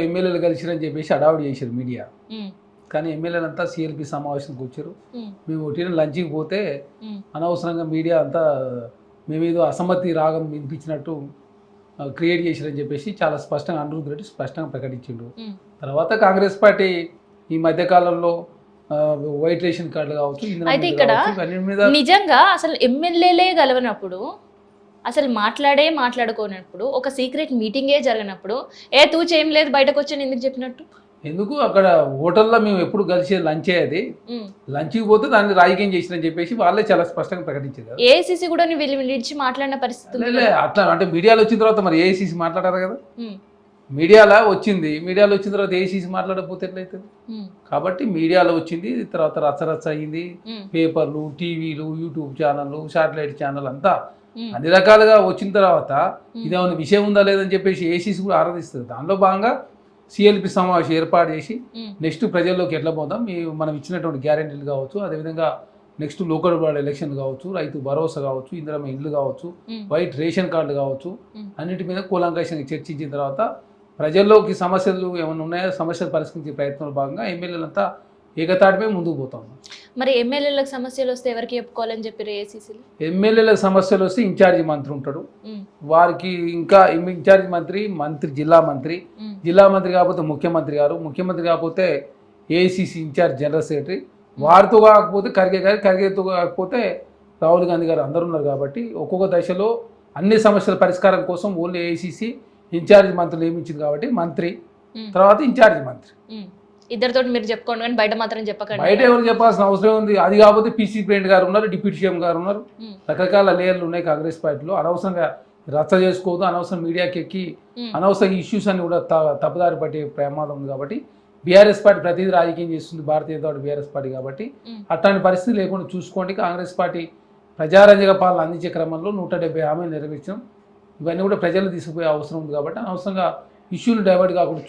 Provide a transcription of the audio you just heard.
ఎమ్మెల్యేలు కలిసిరని చెప్పేసి హడావుడి చేశారు మీడియా. కానీ ఎమ్మెల్యేలంతా సిఎల్పి సమావేశానికి వచ్చారు. మేము ఒకటి లంచ్కి పోతే అనవసరంగా మీడియా అంతా మేమేదో అసమ్మతి రాగం వినిపించినట్టు క్రియేట్ చేశారని చెప్పేసి చాలా స్పష్టంగా అనిరుద్ధ్ రెడ్డి స్పష్టంగా ప్రకటించిండు. తర్వాత కాంగ్రెస్ పార్టీ ఈ మధ్యకాలంలో వైట్ రేషన్ కార్డులు కావచ్చు, అయితే ఇక్కడ నిజంగా అసలు ఎమ్మెల్యేలే గెలవనప్పుడు, అసలు మాట్లాడుకోనప్పుడు, ఒక సీక్రెట్ మీటింగే జరిగినప్పుడు తూచేం లేదు బయటకు వచ్చి ఎందుకు చెప్పినట్టు? ఎందుకు అక్కడ హోటల్లో మేము ఎప్పుడు కలిసి లంచ్ అయ్యేది, లంచ్కి పోతే దాన్ని రాజకీయం చేసినని చెప్పేసి వాళ్ళే చాలా స్పష్టంగా ప్రకటించారు. ఏఐసీసీ కూడా విడిచి మాట్లాడిన పరిస్థితి అట్లా అంటే మీడియాలో వచ్చిన తర్వాత మరి ఏఐసీసీ మాట్లాడారు కదా. మీడియాలో వచ్చిన తర్వాత ఏఐసీసీ మాట్లాడకపోతే ఎట్లయితుంది? కాబట్టి మీడియాలో వచ్చింది, తర్వాత రచ్చరచ్చ అయింది, పేపర్లు, టీవీలు, యూట్యూబ్ ఛానళ్ళు, శాటిలైట్ ఛానల్ అంతా అన్ని రకాలుగా వచ్చిన తర్వాత ఇదేమైనా విషయం ఉందా లేదని చెప్పేసి ఏఐసీసీ కూడా ఆరాధిస్తుంది. దానిలో భాగంగా సిఎల్పి సమావేశం ఏర్పాటు చేసి నెక్స్ట్ ప్రజల్లోకి ఎట్లా పోదాం, మనం ఇచ్చినటువంటి గ్యారెంటీలు కావచ్చు, అదేవిధంగా నెక్స్ట్ లోకల్ బాడీ ఎలక్షన్ కావచ్చు, రైతు భరోసా కావచ్చు, ఇందిరమ్మ ఇల్లు కావచ్చు, వైట్ రేషన్ కార్డు కావచ్చు, అన్నిటి మీద కూలంకషంగా చర్చించిన తర్వాత ప్రజల్లోకి సమస్యలు ఏమైనా ఉన్నాయో సమస్యలు పరిష్కరించే ప్రయత్నంలో భాగంగా ఎమ్మెల్యేలంతా ఏకతాటిపై ముందుకు పోతాం. మరి ఎమ్మెల్యేలకు సమస్యలు వస్తే ఎవరికి చెప్పుకోవాలని చెప్పారు ఏఐసీసీలో? ఎమ్మెల్యేలకు సమస్యలు వస్తే ఇన్ఛార్జి మంత్రి ఉంటాడు, వారికి ఇంకా ఇన్ఛార్జి మంత్రి జిల్లా మంత్రి కాకపోతే ముఖ్యమంత్రి కాకపోతే ఏఐసీసీ ఇన్ఛార్జ్ జనరల్ సెక్రటరీ, వారితో కాకపోతే ఖర్గేతో కాకపోతే రాహుల్ గాంధీ గారు అందరూ ఉన్నారు. కాబట్టి ఒక్కొక్క దశలో అన్ని సమస్యల పరిష్కారం కోసం ఓన్లీ ఏఐసీసీ ఇన్ఛార్జి మంత్రులు నియమించింది. కాబట్టి మంత్రి తర్వాత ఇన్ఛార్జి మంత్రి ఇద్దరితో మీరు చెప్పుకోండి, కానీ బయట మాత్రం చెప్పకండి. బయట ఎవరు చెప్పాల్సిన అవసరం ఉంది? అది కాకపోతే పీసీ ప్రెసిడెంట్ గారు ఉన్నారు, డిప్యూటీ సీఎం గారు ఉన్నారు, రకరకాల లేయర్లు ఉన్నాయి కాంగ్రెస్ పార్టీలో. అనవసరంగా రచ్చ చేసుకోవద్దు, అనవసరం మీడియాకి ఎక్కి అనవసరంగా ఇష్యూస్ అన్ని కూడా తప్పుదారి పట్టే ప్రమాదం ఉంది. కాబట్టి బీఆర్ఎస్ పార్టీ ప్రతిదీ రాజకీయం చేస్తుంది, Bharatiya Janata party BRS party. కాబట్టి అట్లాంటి పరిస్థితి లేకుండా చూసుకోండి. కాంగ్రెస్ పార్టీ ప్రజారంజక పాలన అందించే క్రమంలో 170 హామీలు నెరవేర్చడం, ఇవన్నీ కూడా ప్రజలు తీసుకుపోయే అవసరం ఉంది. కాబట్టి అనవసరంగా ఇష్యూలు డైవర్ట్ కాకుండా